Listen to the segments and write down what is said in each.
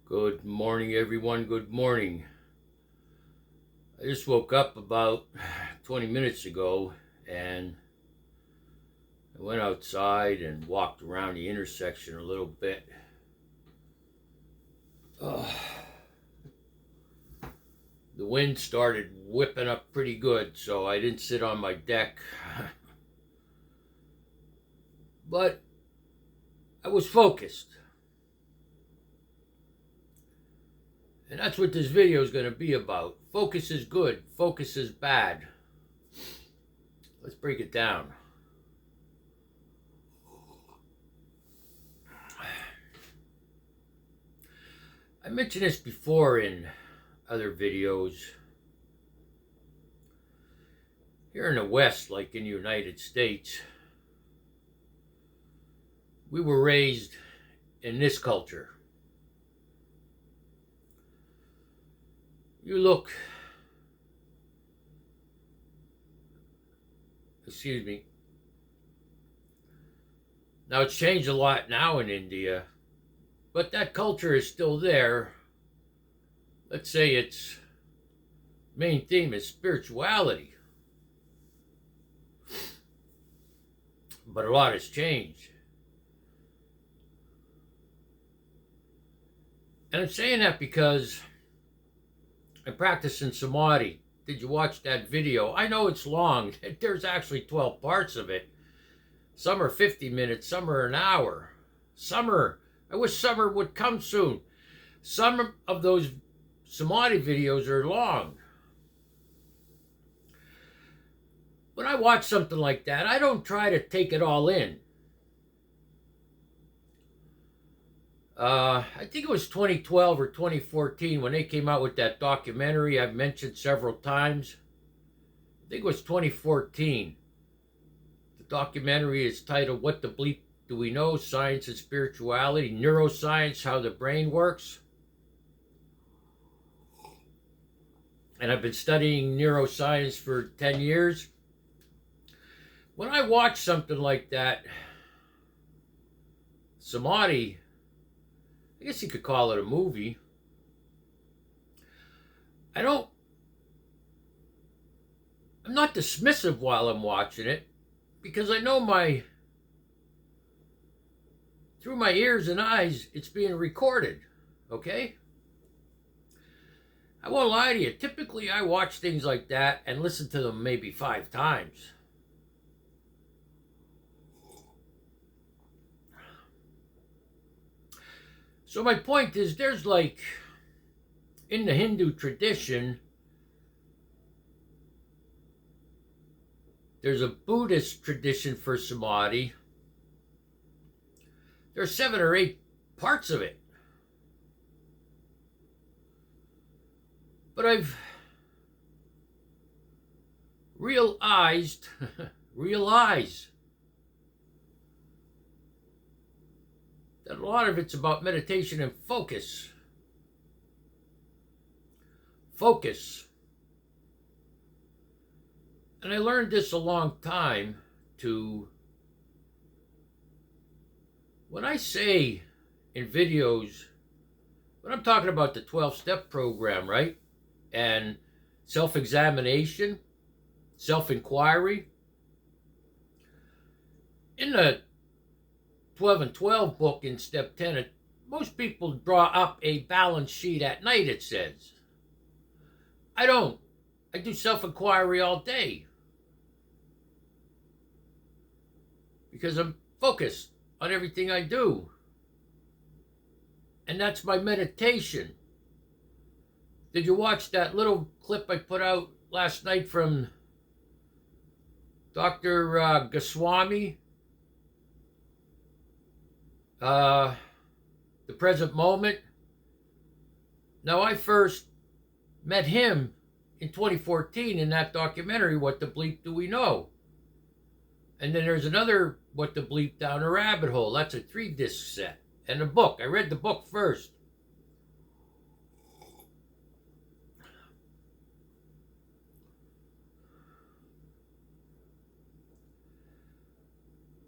Good morning, everyone. Good morning. I just woke up about 20 minutes ago and I went outside and walked around the intersection a little bit. Uh, the wind started whipping up pretty good, so I didn't sit on my deck. But I was focused. And that's what this video is going to be about. Focus is good, focus is bad. Let's break it down. I mentioned this before in other videos. Here in the West, like in the United States, we were raised in this culture. You look, excuse me. Now it's changed a lot now in India, but that culture is still there. Let's say its main theme is spirituality. But a lot has changed. And I'm saying that because I'm practicing Samadhi. Did you watch that video? I know it's long. There's actually 12 parts of it. Some are 50 minutes, some are an hour. I wish summer would come soon. Some of those Samadhi videos are long. When I watch something like that, I don't try to take it all in. I think it was 2012 or 2014 when they came out with that documentary I've mentioned several times. I think it was 2014. The documentary is titled What the Bleep Do We Know? Science and Spirituality, Neuroscience, How the Brain Works. And I've been studying neuroscience for 10 years. When I watch something like that, Samadhi, I guess you could call it a movie. I'm not dismissive while I'm watching it because I know through my ears and eyes, it's being recorded, okay? I won't lie to you. Typically, I watch things like that and listen to them maybe 5 times. So my point is, there's like, in the Hindu tradition, there's a Buddhist tradition for Samadhi. There's 7 or 8 parts of it. But I've realized that a lot of it's about meditation and focus. Focus. And I learned this a long time when I say in videos, when I'm talking about the 12-step program, right? And self-examination, self-inquiry. In the 12 and 12 book in step 10, most people draw up a balance sheet at night, it says. I don't. I do self-inquiry all day. Because I'm focused on everything I do. And that's my meditation. Did you watch that little clip I put out last night from Dr. Goswami? The present moment. Now, I first met him in 2014 in that documentary, What the Bleep Do We Know? And then there's another What the Bleep Down a Rabbit Hole. That's a 3-disc set. And a book. I read the book first.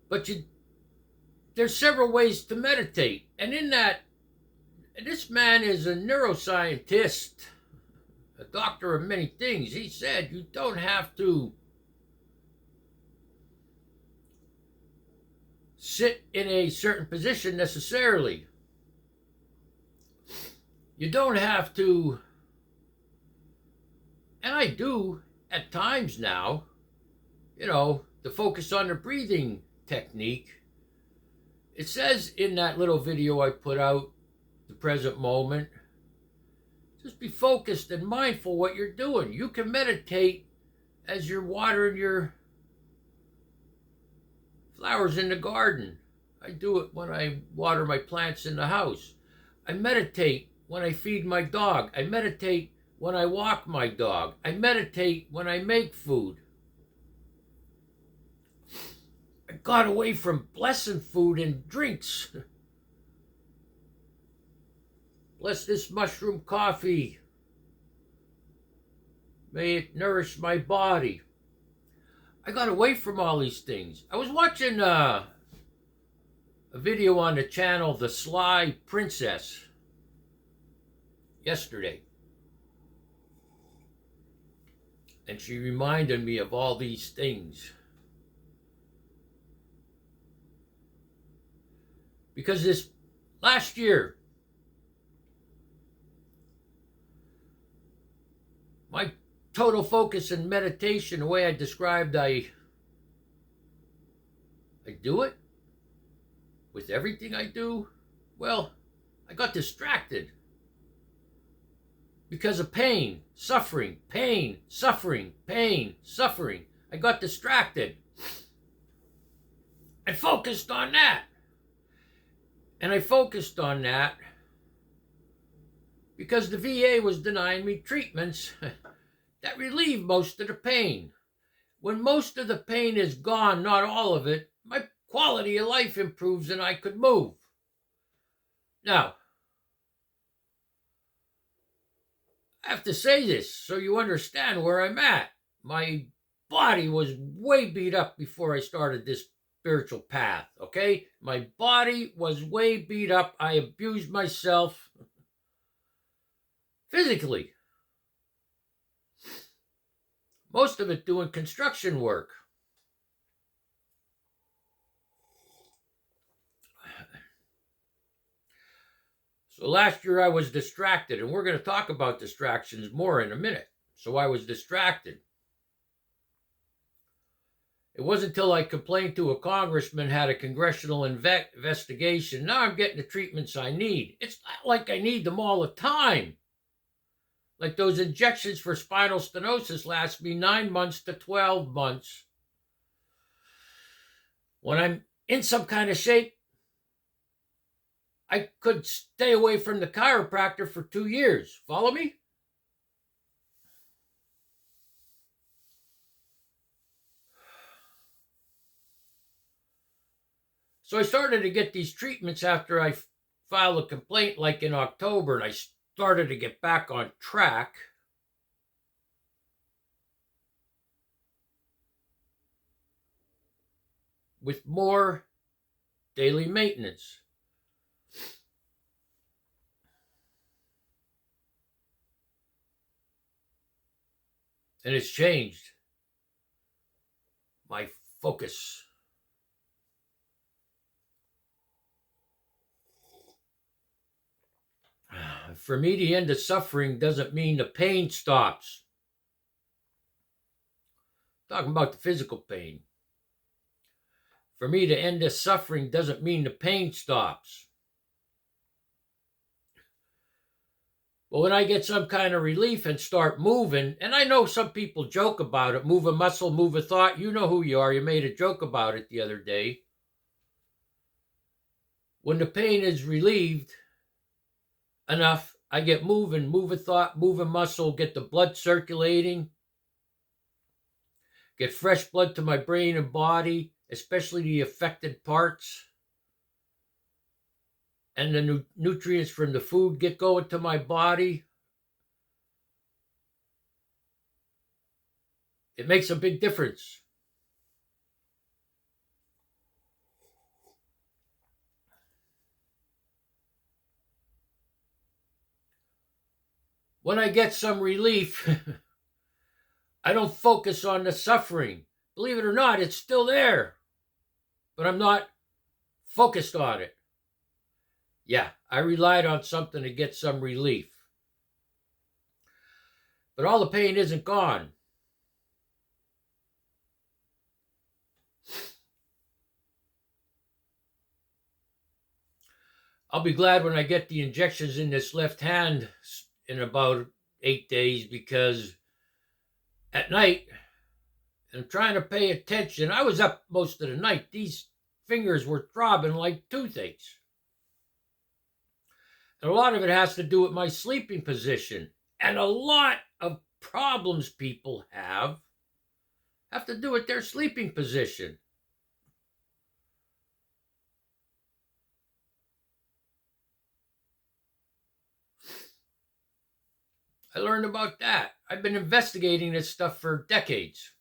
But there's several ways to meditate. And in that And this man is a neuroscientist, a doctor of many things. He said you don't have to sit in a certain position necessarily. You don't have to, and I do at times now, to focus on the breathing technique. It says in that little video I put out, the present moment, just be focused and mindful what you're doing. You can meditate as you're watering your flowers in the garden. I do it when I water my plants in the house. I meditate when I feed my dog. I meditate when I walk my dog. I meditate when I make food. I got away from blessing food and drinks. Bless this mushroom coffee. May it nourish my body. I got away from all these things. I was watching a video on the channel The Sly Princess yesterday. And she reminded me of all these things. Because this last year, my total focus and meditation, the way I described, I do it with everything I do. Well, I got distracted because of pain, suffering, pain, suffering, pain, suffering. I got distracted and focused on that. And I focused on that because the VA was denying me treatments that relieve most of the pain. When most of the pain is gone, not all of it, my quality of life improves and I could move. Now, I have to say this so you understand where I'm at. My body was way beat up before I started this spiritual path, okay? My body was way beat up. I abused myself physically. Most of it doing construction work. So last year I was distracted, and we're going to talk about distractions more in a minute. So I was distracted. It wasn't until I complained to a congressman, had a congressional investigation. Now I'm getting the treatments I need. It's not like I need them all the time. Like those injections for spinal stenosis last me 9 months to 12 months. When I'm in some kind of shape, I could stay away from the chiropractor for 2 years. Follow me? So I started to get these treatments after I filed a complaint like in October, and I started to get back on track. With more daily maintenance. And it's changed my focus. For me, the end of suffering doesn't mean the pain stops. I'm talking about the physical pain. For me, the end of suffering doesn't mean the pain stops. But when I get some kind of relief and start moving, and I know some people joke about it, move a muscle, move a thought. You know who you are. You made a joke about it the other day. When the pain is relieved enough, I get moving, move a thought, move a muscle, get the blood circulating, get fresh blood to my brain and body, especially the affected parts. And the nutrients from the food get going to my body. It makes a big difference. when I get some relief, I don't focus on the suffering. Believe it or not, it's still there, but I'm not focused on it. Yeah, I relied on something to get some relief. But all the pain isn't gone. I'll be glad when I get the injections in this left hand in about 8 days, because at night, and I'm trying to pay attention. I was up most of the night. These fingers were throbbing like toothaches. And a lot of it has to do with my sleeping position. And a lot of problems people have to do with their sleeping position. I learned about that. I've been investigating this stuff for decades.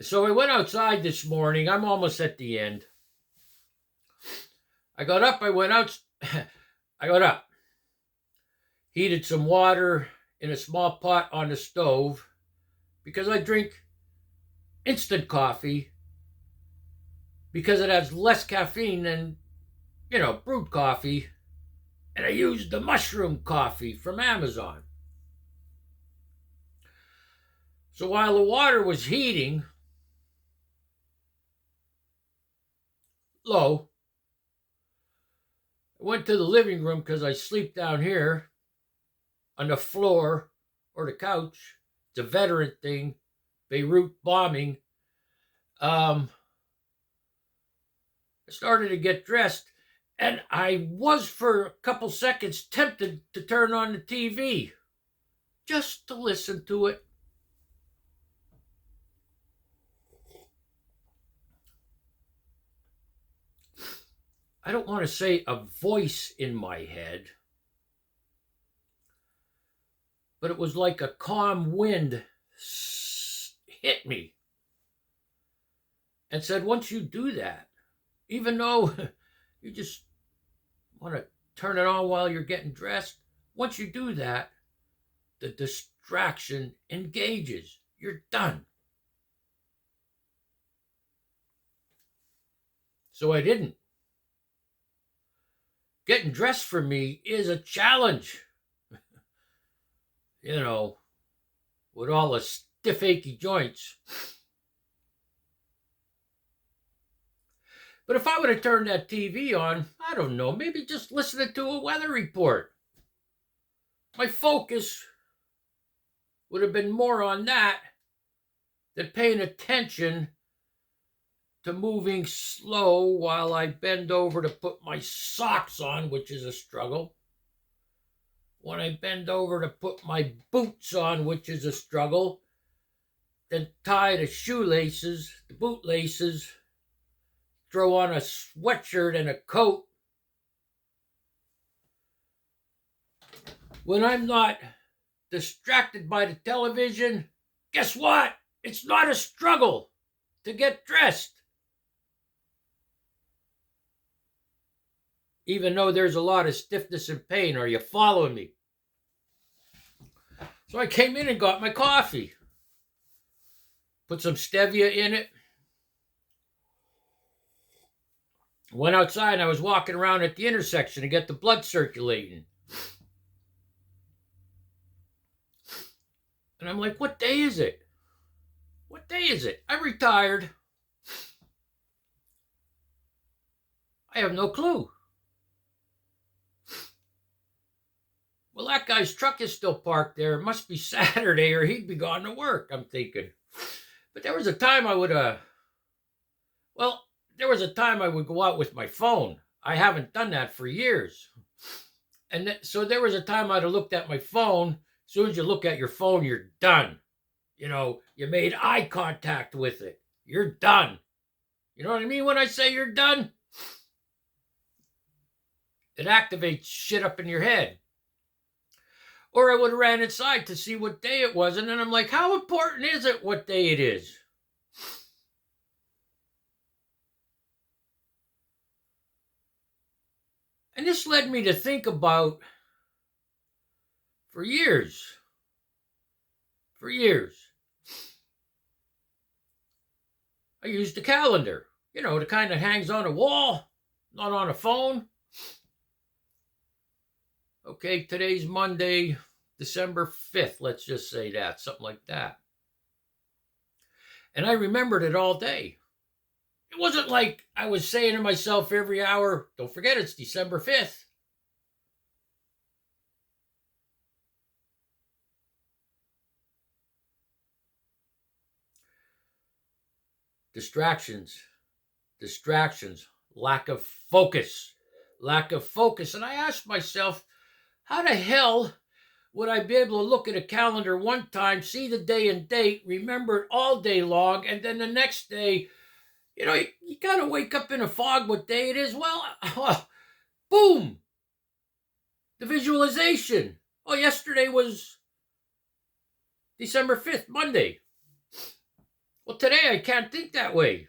So I went outside this morning. I'm almost at the end. I got up, heated some water in a small pot on the stove, because I drink instant coffee because it has less caffeine than, brewed coffee. And I used the mushroom coffee from Amazon. So while the water was heating low, I went to the living room, because I sleep down here on the floor or the couch. It's a veteran thing, Beirut bombing. I started to get dressed, and I was for a couple seconds tempted to turn on the TV just to listen to it. I don't want to say a voice in my head, but it was like a calm wind hit me and said, once you do that, even though you just want to turn it on while you're getting dressed, once you do that, the distraction engages. You're done. So I didn't. Getting dressed for me is a challenge. With all the stiff, achy joints. But if I would have turned that TV on, I don't know, maybe just listening to a weather report, my focus would have been more on that than paying attention to moving slow while I bend over to put my socks on, which is a struggle. When I bend over to put my boots on, which is a struggle, then tie the shoelaces, the bootlaces, throw on a sweatshirt and a coat. When I'm not distracted by the television, guess what? It's not a struggle to get dressed. Even though there's a lot of stiffness and pain. Are you following me? So I came in and got my coffee. Put some stevia in it. Went outside and I was walking around at the intersection to get the blood circulating. And I'm like, what day is it? What day is it? I'm retired. I have no clue. Well, that guy's truck is still parked there. It must be Saturday or he'd be gone to work, I'm thinking. But there was a time I would go out with my phone. I haven't done that for years. And so there was a time I'd have looked at my phone. As soon as you look at your phone, you're done. You made eye contact with it. You're done. You know what I mean when I say you're done? It activates shit up in your head. Or I would have ran inside to see what day it was. And then I'm like, how important is it what day it is? And this led me to think about, for years, I used a calendar, the kind that hangs on a wall, not on a phone. Okay, today's Monday, December 5th, let's just say that, something like that. And I remembered it all day. It wasn't like I was saying to myself every hour, don't forget it's December 5th. Distractions, lack of focus. And I asked myself, how the hell would I be able to look at a calendar one time, see the day and date, remember it all day long, and then the next day, you kind of wake up in a fog what day it is? Well, boom, the visualization. Oh, yesterday was December 5th, Monday. Well, today I can't think that way.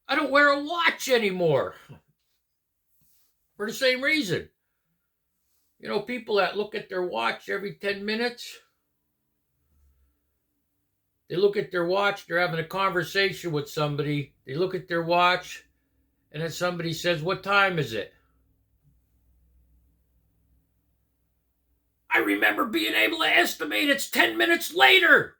I don't wear a watch anymore for the same reason. People that look at their watch every 10 minutes, they look at their watch, they're having a conversation with somebody, they look at their watch, and then somebody says, what time is it? I remember being able to estimate it's 10 minutes later.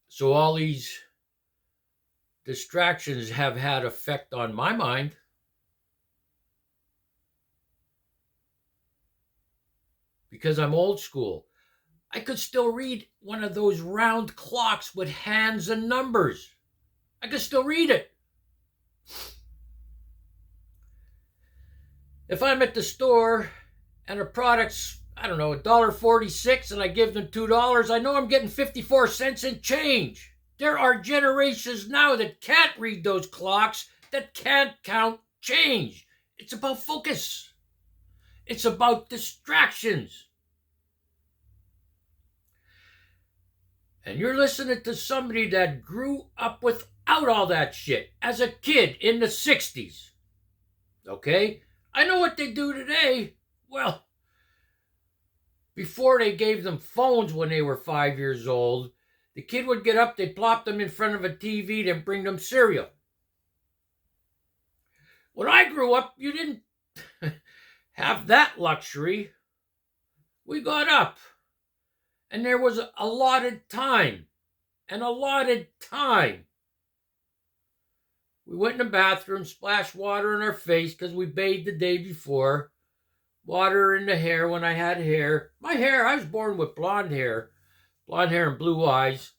So all these distractions have had effect on my mind. Because I'm old school. I could still read one of those round clocks with hands and numbers. I could still read it. If I'm at the store and a product's, I don't know, $1.46 and I give them $2, I know I'm getting 54 cents in change. There are generations now that can't read those clocks, that can't count change. It's about focus. It's about distractions. And you're listening to somebody that grew up without all that shit as a kid in the 60s. Okay? I know what they do today. Well, before they gave them phones when they were 5 years old, the kid would get up, they'd plop them in front of a TV, then bring them cereal. When I grew up, you didn't have that luxury. We got up, and there was allotted time. We went in the bathroom, splashed water in our face because we bathed the day before. Water in the hair when I had hair. My hair, I was born with blonde hair and blue eyes.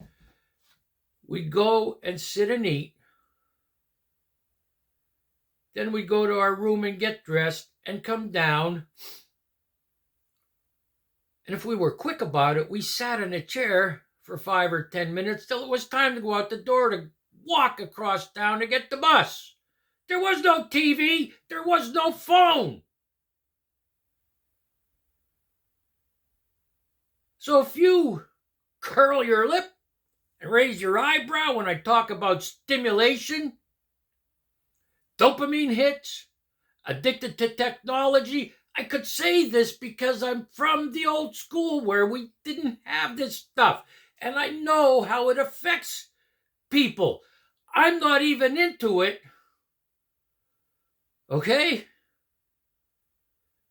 We'd go and sit and eat. Then we'd go to our room and get dressed and come down. And if we were quick about it, we sat in a chair for 5 or 10 minutes till it was time to go out the door to walk across town to get the bus. There was no TV. There was no phone. So if you curl your lip and raise your eyebrow when I talk about stimulation, dopamine hits, addicted to technology, I could say this because I'm from the old school where we didn't have this stuff. And I know how it affects people. I'm not even into it. Okay?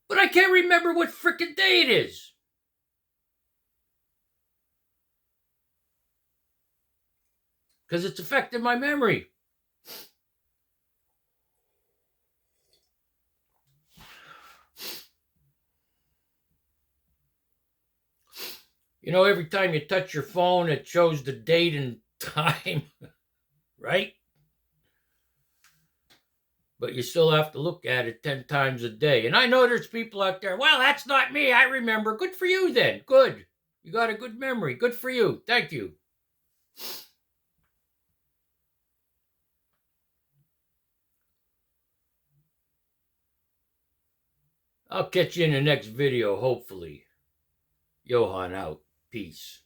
But I can't remember what frickin' day it is. Because it's affected my memory. Every time you touch your phone, it shows the date and time, right? But you still have to look at it 10 times a day. And I know there's people out there, well, that's not me. I remember. Good for you then. Good. You got a good memory. Good for you. Thank you. I'll catch you in the next video, hopefully. Johan out. Peace.